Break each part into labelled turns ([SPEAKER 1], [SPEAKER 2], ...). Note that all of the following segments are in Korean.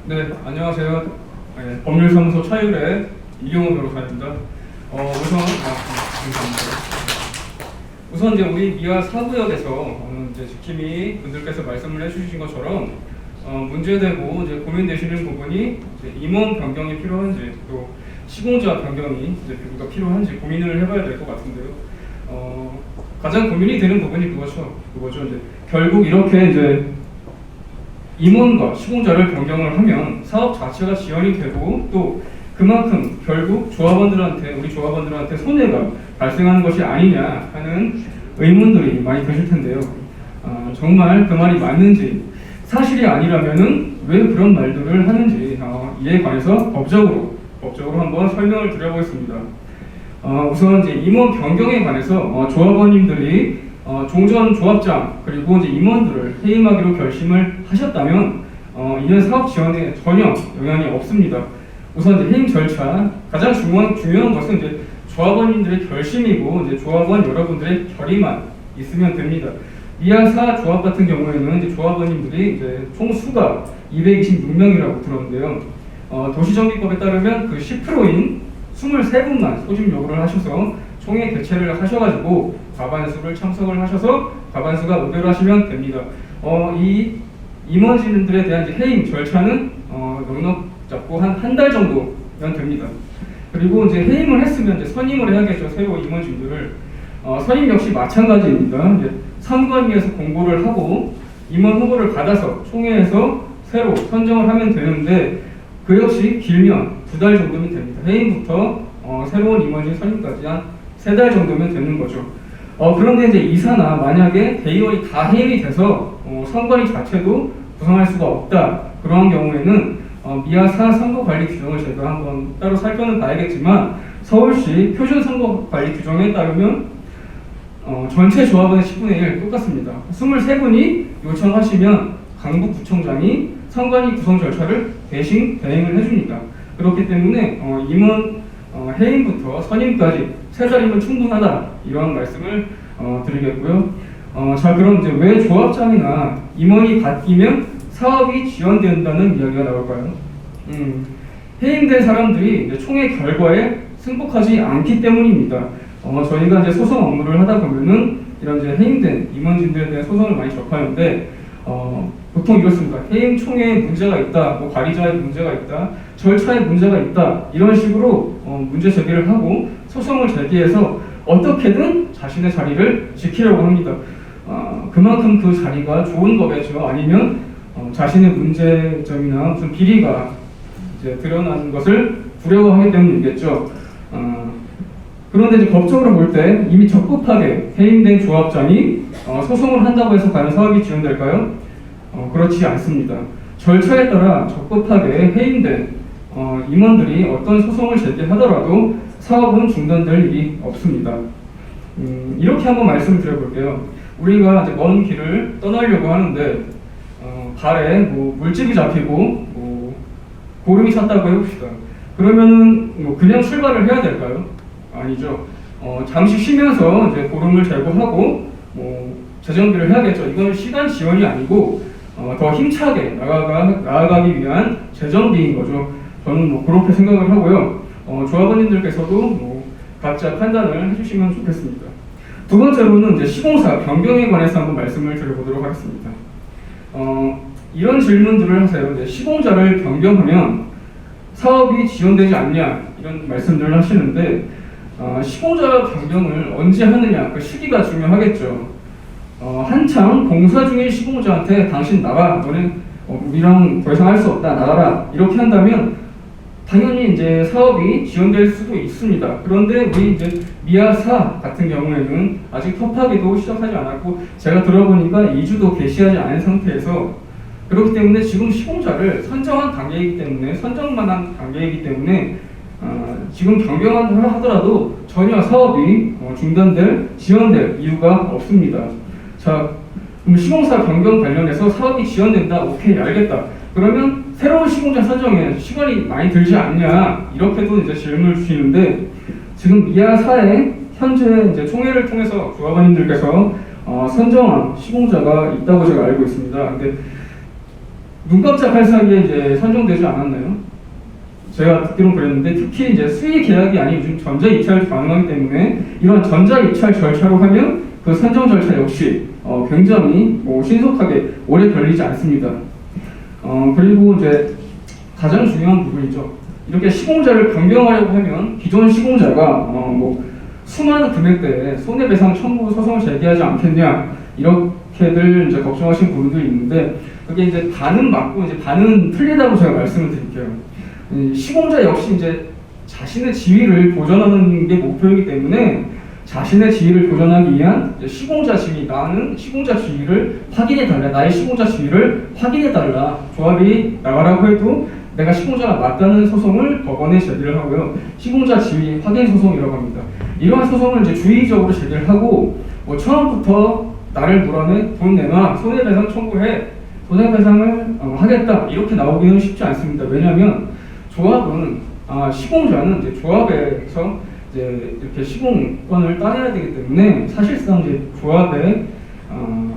[SPEAKER 1] 네, 안녕하세요. 네, 법률사무소 차율의 이경호 변호사입니다. 우선 이제 우리 미아 사구역에서 이제 지킴이 분들께서 말씀을 해주신 것처럼 문제되고 이제 고민되시는 부분이 이제 임원 변경이 필요한지 또 시공자 변경이 이제 필요한지 고민을 해봐야 될 것 같은데요. 가장 고민이 되는 부분이 그거죠. 이제 결국 이렇게 이제 임원과 시공자를 변경을 하면 사업 자체가 지연이 되고 또 그만큼 결국 우리 조합원들한테 손해가 발생하는 것이 아니냐 하는 의문들이 많이 드실 텐데요. 정말 그 말이 맞는지 사실이 아니라면은 왜 그런 말들을 하는지 이에 관해서 법적으로 한번 설명을 드려보겠습니다. 우선 이제 임원 변경에 관해서 조합원님들이 종전 조합장 그리고 이제 임원들을 해임하기로 결심을 하셨다면 이는 사업 지원에 전혀 영향이 없습니다. 우선 이제 해임 절차 가장 중요한 것은 이제 조합원님들의 결심이고 이제 조합원 여러분들의 결의만 있으면 됩니다. 미아사 조합 같은 경우에는 이제 조합원님들이 이제 총 수가 226명이라고 들었는데요. 도시정비법에 따르면 그 10%인 23분만 소집 요구를 하셔서 총회 개최를 하셔가지고 과반수를 참석을 하셔서 과반수가 의결을 하시면 됩니다. 이 임원진들에 대한 이제 해임 절차는 넉넉 잡고 한 달 정도면 됩니다. 그리고 이제 해임을 했으면 이제 선임을 해야겠죠. 새로 임원진들을 선임 역시 마찬가지입니다. 이제 선관위에서 공고를 하고 임원 후보를 받아서 총회에서 새로 선정을 하면 되는데 그 역시 길면 2달 정도면 됩니다. 해임부터 새로운 임원진 선임까지 한 3달 정도면 되는 거죠. 그런데 이제 이사나 만약에 대의원이 다 해임이 돼서 선관위 자체도 구성할 수가 없다. 그러한 경우에는 미아사 선거관리 규정을 제가 한번 따로 살펴는 봐야겠지만 서울시 표준선거관리 규정에 따르면 전체 조합원의 10분의 1 똑같습니다. 23분이 요청하시면 강북구청장이 선관위 구성 절차를 대신 대행을 해주니까 그렇기 때문에 임원 해임부터 선임까지 3달이면 충분하다 이러한 말씀을 드리겠고요. 자 그럼 이제 왜 조합장이나 임원이 바뀌면 사업이 지연된다는 이야기가 나올까요? 해임된 사람들이 이제 총회 결과에 승복하지 않기 때문입니다. 저희가 이제 소송 업무를 하다 보면은 이런 이제 해임된 임원진들에 대한 소송을 많이 접하는데 보통 이렇습니다. 해임 총회에 문제가 있다, 뭐 관리자에 문제가 있다, 절차에 문제가 있다 이런 식으로 문제 제기를 하고 소송을 제기해서 어떻게든 자신의 자리를 지키려고 합니다. 그만큼 그 자리가 좋은 거겠죠. 아니면 자신의 문제점이나 무슨 비리가 이제 드러나는 것을 두려워하기 때문이겠죠. 그런데 이제 법적으로 볼 때 이미 적법하게 해임된 조합장이 소송을 한다고 해서 과연 사업이 지연될까요? 그렇지 않습니다. 절차에 따라 적법하게 해임된 임원들이 어떤 소송을 제기하더라도 사업은 중단될 일이 없습니다. 이렇게 한번 말씀을 드려볼게요. 우리가 이제 먼 길을 떠나려고 하는데 발에 뭐 물집이 잡히고 뭐 고름이 찼다고 해봅시다. 그러면은 뭐 그냥 출발을 해야 될까요? 아니죠. 잠시 쉬면서 이제 고름을 제거하고 뭐 재정비를 해야겠죠. 이건 시간 지연이 아니고 더 힘차게 나아가기 위한 재정비인 거죠. 저는 뭐 그렇게 생각을 하고요. 조합원님들께서도 뭐 각자 판단을 해주시면 좋겠습니다. 두 번째로는 이제 시공사 변경에 관해서 한번 말씀을 드려보도록 하겠습니다. 이런 질문들을 하세요. 이제 시공자를 변경하면 사업이 지연되지 않냐 이런 말씀들을 하시는데 시공자 변경을 언제 하느냐 그 시기가 중요하겠죠. 한창 공사 중인 시공자한테 당신 나가, 너는 우리랑 더 이상 할 수 없다, 나가라 이렇게 한다면 당연히 이제 사업이 지연될 수도 있습니다. 그런데 우리 이제 미아사 같은 경우에는 아직 협파기도 시작하지 않았고 제가 들어보니까 2주도 개시하지 않은 상태에서 그렇기 때문에 지금 시공자를 선정한 단계이기 때문에 선정만 한 단계이기 때문에 지금 변경을 하더라도 전혀 사업이 지연될 이유가 없습니다. 자, 그럼 시공사 변경 관련해서 사업이 지연된다. 오케이, 알겠다. 그러면 새로운 시공자 선정에 시간이 많이 들지 않냐? 이렇게도 이제 질문을 주시는데 지금 미아사에 현재 이제 총회를 통해서 조합원님들께서 선정한 시공자가 있다고 제가 알고 있습니다. 근데 눈 깜짝할 사이에 이제 선정되지 않았나요? 제가 듣기로는 그랬는데 특히 이제 수의 계약이 아닌 요즘 전자 입찰도 가능하기 때문에 이런 전자 입찰 절차로 하면 그 선정 절차 역시 굉장히 신속하게 오래 걸리지 않습니다. 그리고 이제 가장 중요한 부분이죠. 이렇게 시공자를 변경하려고 하면 기존 시공자가 수많은 금액대에 손해배상 청구 소송을 제기하지 않겠냐 이렇게들 이제 걱정하시는 분들이 있는데 그게 이제 반은 맞고 이제 반은 틀리다고 제가 말씀을 드릴게요. 시공자 역시 이제 자신의 지위를 보존하는 게 목표이기 때문에 자신의 지위를 보존하기 위한 시공자 지위, 나는 시공자 지위를 확인해달라, 나의 시공자 지위를 확인해달라, 조합이 나가라고 해도 내가 시공자가 맞다는 소송을 법원에 제기를 하고요. 시공자 지위 확인 소송이라고 합니다. 이러한 소송을 이제 주의적으로 제기를 하고 처음부터 나를 물어내, 돈 내놔, 손해배상 청구해, 손해배상을 하겠다 이렇게 나오기는 쉽지 않습니다. 왜냐하면 조합은 시공자는 이제 조합에서 이제 이렇게 시공권을 따내야 되기 때문에 사실상 이제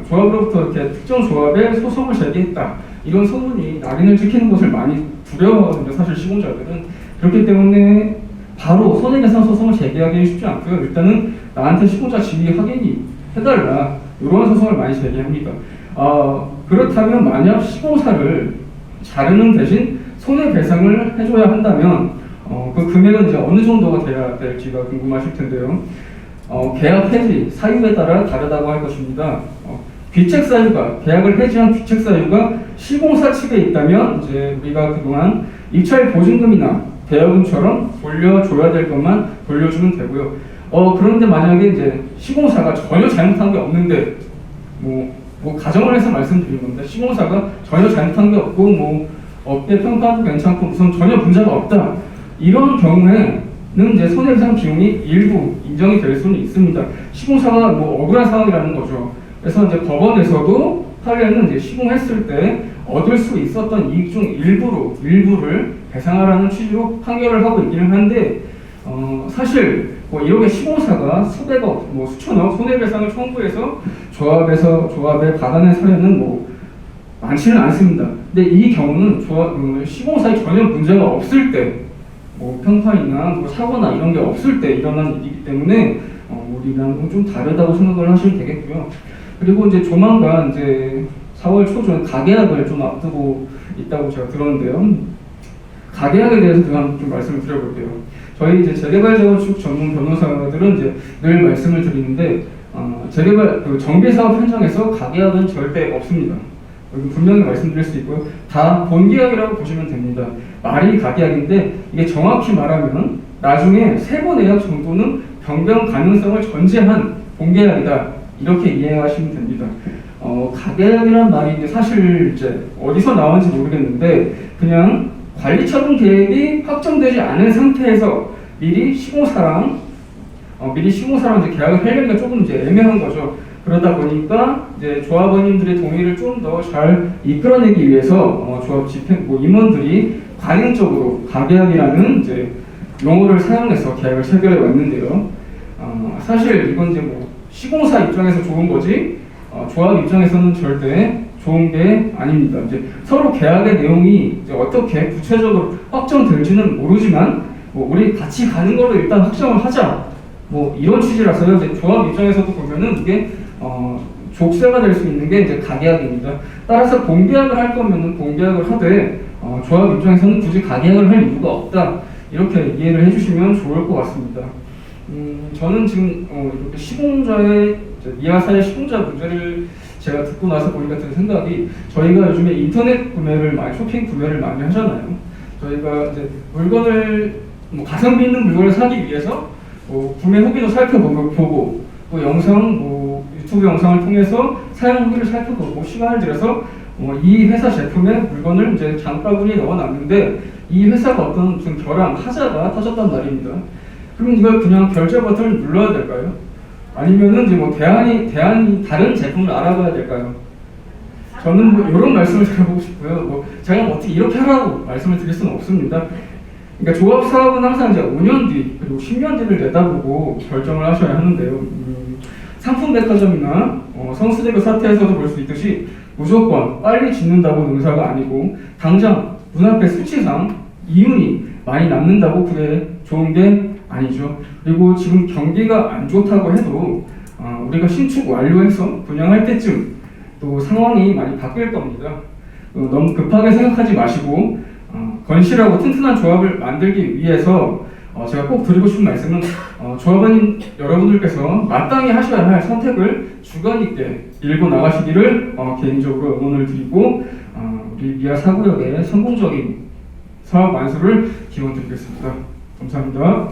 [SPEAKER 1] 조합으로부터 이렇게 특정 조합에 소송을 제기했다 이런 소문이 낙인을 찍히는 것을 많이 두려워하거든요. 사실 시공자들은 그렇기 때문에 바로 손해배상 소송을 제기하기는 쉽지 않고요. 일단은 나한테 시공자 지위 확인이 해달라 이러한 소송을 많이 제기합니다. 그렇다면 만약 시공사를 자르는 대신 손해배상을 해줘야 한다면 그 금액은 이제 어느 정도가 돼야 될지가 궁금하실 텐데요. 계약 해지 사유에 따라 다르다고 할 것입니다. 귀책 사유가 계약을 해지한 귀책 사유가 시공사 측에 있다면 이제 우리가 그동안 입찰 보증금이나 대여금처럼 돌려줘야 될 것만 돌려주면 되고요. 그런데 만약에 이제 시공사가 전혀 잘못한 게 없는데 가정을 해서 말씀드린 건데 시공사가 전혀 잘못한 게 없고 업계 평가도 괜찮고 우선 전혀 문제가 없다 이런 경우에는 이제 손해배상 비용이 일부 인정이 될 수는 있습니다. 시공사가 억울한 상황이라는 거죠. 그래서 이제 법원에서도 판례는 이제 시공했을 때 얻을 수 있었던 이익 중 일부를 배상하라는 취지로 판결을 하고 있기는 한데 사실 이렇게 시공사가 수백억, 수천억 손해배상을 청구해서 조합에 받아낸 사례는 많지는 않습니다. 근데 이 경우는 시공사에 전혀 문제가 없을 때, 평파이나 사고나 이런 게 없을 때 일어난 일이기 때문에 우리랑 좀 다르다고 생각을 하시면 되겠고요. 그리고 이제 조만간 이제 4월 초쯤 가계약을 좀 앞두고 있다고 제가 들었는데요. 가계약에 대해서 좀 말씀을 드려볼게요. 저희 이제 재개발 재건축 전문 변호사들은 이제 늘 말씀을 드리는데 재개발 정비 사업 현장에서 가계약은 절대 없습니다. 여기 분명히 말씀드릴 수 있고요. 다 본계약이라고 보시면 됩니다. 말이 가계약인데 이게 정확히 말하면 나중에 세부 내역 정도는 변경 가능성을 전제한 본계약이다 이렇게 이해하시면 됩니다. 가계약이란 말이 이제 사실 이제 어디서 나온지 모르겠는데 그냥 관리처분 계획이 확정되지 않은 상태에서 미리 시공사랑 이제 계약을 하려니까 조금 이제 애매한 거죠. 그러다 보니까 이제 조합원님들의 동의를 좀 더 잘 이끌어내기 위해서 조합 임원들이 관행적으로 가계약이라는 이제 용어를 사용해서 계약을 체결해 왔는데요. 사실 이건 이제 시공사 입장에서 좋은 거지 조합 입장에서는 절대 좋은 게 아닙니다. 이제 서로 계약의 내용이 이제 어떻게 구체적으로 확정될지는 모르지만 우리 같이 가는 걸로 일단 확정을 하자. 이런 취지라서요. 이제 조합 입장에서도 보면은 이게 족쇄가 될 수 있는 게 이제 가계약입니다. 따라서 공계약을 할 거면은 공계약을 하되 조합 입장에서는 굳이 가계약을 할 이유가 없다. 이렇게 이해를 해주시면 좋을 것 같습니다. 저는 지금 이렇게 시공자의 이하사의 시공자 문제를 제가 듣고 나서 보니까 든 생각이 저희가 요즘에 인터넷 쇼핑 구매를 많이 하잖아요. 저희가 이제 물건을 가성비 있는 물건을 사기 위해서 구매 후기도 살펴보고 또 유튜브 영상을 통해서 사용 후기를 살펴보고 시간을 들여서 이 회사 제품의 물건을 이제 장바구니에 넣어놨는데 이 회사가 어떤 무슨 하자가 터졌단 말입니다. 그럼 이걸 그냥 결제 버튼을 눌러야 될까요? 아니면은 이제 대안이 다른 제품을 알아봐야 될까요? 저는 이런 말씀을 드려보고 싶고요. 제가 어떻게 이렇게 하라고 말씀을 드릴 수는 없습니다. 그러니까 조합 사업은 항상 이제 5년 뒤 그리고 10년 뒤를 내다보고 결정을 하셔야 하는데요. 상품백화점이나 성수대교 사태에서도 볼 수 있듯이 무조건 빨리 짓는다고 능사가 아니고 당장 눈앞의 수치상 이윤이 많이 남는다고 그게 좋은 게 아니죠. 그리고 지금 경기가 안 좋다고 해도 우리가 신축 완료해서 분양할 때쯤 또 상황이 많이 바뀔 겁니다. 너무 급하게 생각하지 마시고 건실하고 튼튼한 조합을 만들기 위해서 제가 꼭 드리고 싶은 말씀은 조합원 여러분들께서 마땅히 하셔야 할 선택을 주관 있게 밀고 나가시기를 개인적으로 응원을 드리고 우리 미아 4구역의 성공적인 사업 완수를 기원드리겠습니다. 감사합니다.